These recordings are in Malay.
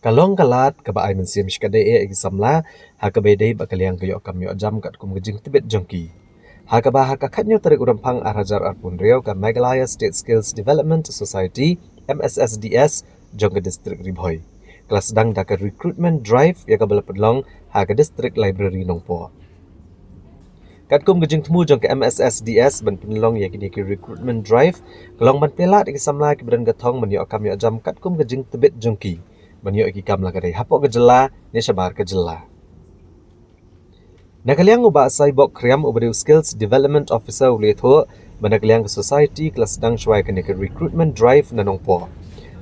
Kalong kalat kabaay mensim shkade examla hakabedei bakaliang kayo kamyo jam kat kum gejing tibet jongki. Hakaba hakakatnyo tarik urampang arajar arpun reo ka Meghalaya State Skills Development Society MSSDS jongka distrik Ribhoi. Kelas sedang dakar recruitment drive ya kabala pedlong haka distrik library nongpo. Kat kum gejing temu jongka MSSDS ban penlong ya kini ki recruitment drive kalong ban pelat examla ki beran gatong menyo kamyo jam kat kum gejing tibet jongki. Banyo iki kam lagare hapok gejela ne sabar gejela. Nakaliang uba sai bok kriam ubadu skills development officer uletho manakaliang society kelas sedang shwai kene ke recruitment drive nanongpo.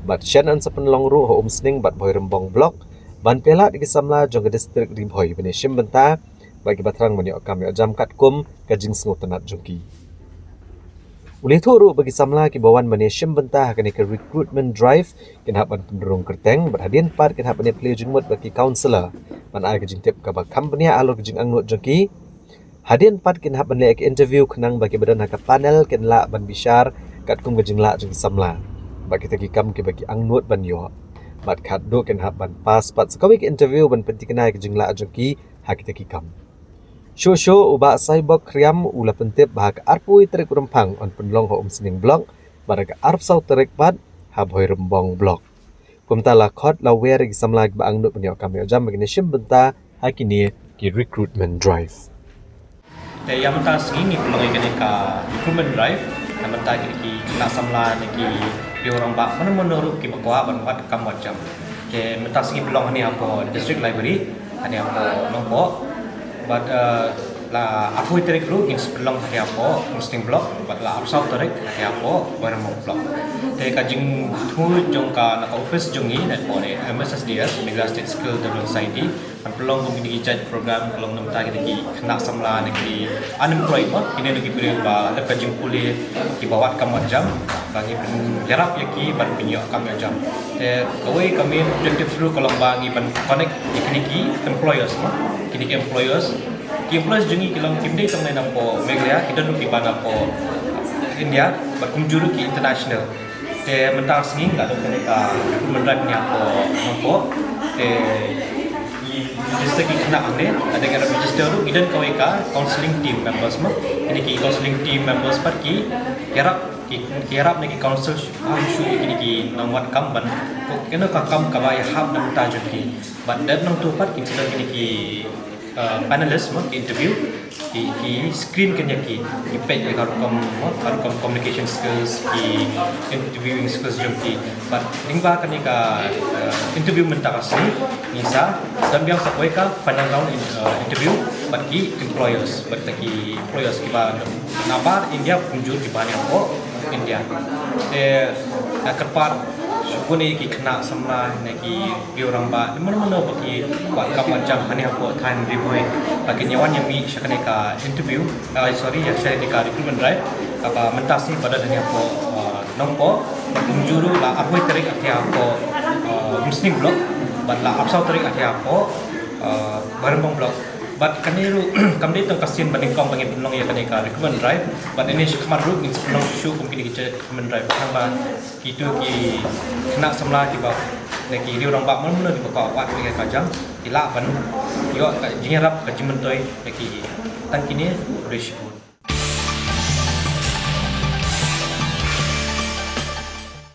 Bat shen an sapen longru ho umsning bat boy rembong blok ban pela di samla jong distrik Ribhoi bene shim benta bagi batrang banyo kam yo jam kat kum kajing sngot tanat jongki. Uletho ru bagi samla ki bawan bane shim benta kene ke recruitment drive kin hapan pendurung kerteng berhadian part kin hapan play jingmut bagi counselor ban ai kajing tip ka ba company alur kajing angnut jongki hadian part kin hapan le interview kenang bagi badan haka panel kin la ban bishar kat kum kajing la jong samla bagi tagi kam ki bagi angnut ban yo bat khat do kin hapan pas pat sakawi ki interview ban penti kenai kajing la jongki haki tagi kam Shosho uba saibok kriam ula pentip bahak arpui terik rempang on penlong ho umsning blok baraga arp sau terik pat habhoi rembong blok. Kumta la khot la wer gi samlag ba angnut penyo kamyo jam begini shim benta hakini ki recruitment drive. Te yang menta sini pemangai kene ka recruitment drive yang menta ki kena samla ni ki di orang ba mana menurut ki bakwa ban wat kam macam. Ke menta sini belong ni apa district library ani apa nompo but la aku tarik ru in sebelum hari apa musting block but la absau tarik hari apa barang block te kajing thu jongka na office jongi net pore MSSDS Meghalaya State Skill Development Society an pelong ngomong judge program pelong nam ta ki kena samla negeri unemployment ini negeri beri ba le kajing pulih ki bawat kam jam bagi jarap yaki ban pinyo kam jam te kawai kami objective ru kalau bangi ban connect ki employers kini ke employers jungi kilang kimdei tong nai nampo Meghalaya kita duk di bana po India berkunjuru ki international te mentang singi ga do mereka mendak ni apa nampo te register ki kena ane ada kena register ru gidan kaweka counseling team members ma ini ki counseling team members par ki yarap ni ki counsel issue kini ki namwat kamban ko kena ka kam ka ba ya hab nam ta ki but that nang tu par ki sedang kini ki panelist mo interview ki screen kanya ki page karukom communication skills ki interviewing skills jom ki but lingba kani ka interview menta kasni nisa sambiang sapoi ka pandang round interview but ki employers ki ba nabar India kunjur di banyak ko India te kepat syukuni ki kena samla neki di orang ba mana bagi buat kap macam hani apa time Ribhoi bagi nyawan yang mi syakane ka interview ya saya di ka recruitment drive apa mentasi pada hani apa nompo kunjuru la apa tarik atia apa muslim blog batla absau tarik atia apa bareng blog but kaniru kamde tong kasin banding kong bangin penong ya kanika recruitment drive but ini kamar ru ni penong show kum kini kita recruitment drive hamba kitu ki kena samla ki ba neki ri orang ba mun di ba wat ni kajang ila ban yo jingarap kajimentoi neki tan kini resiko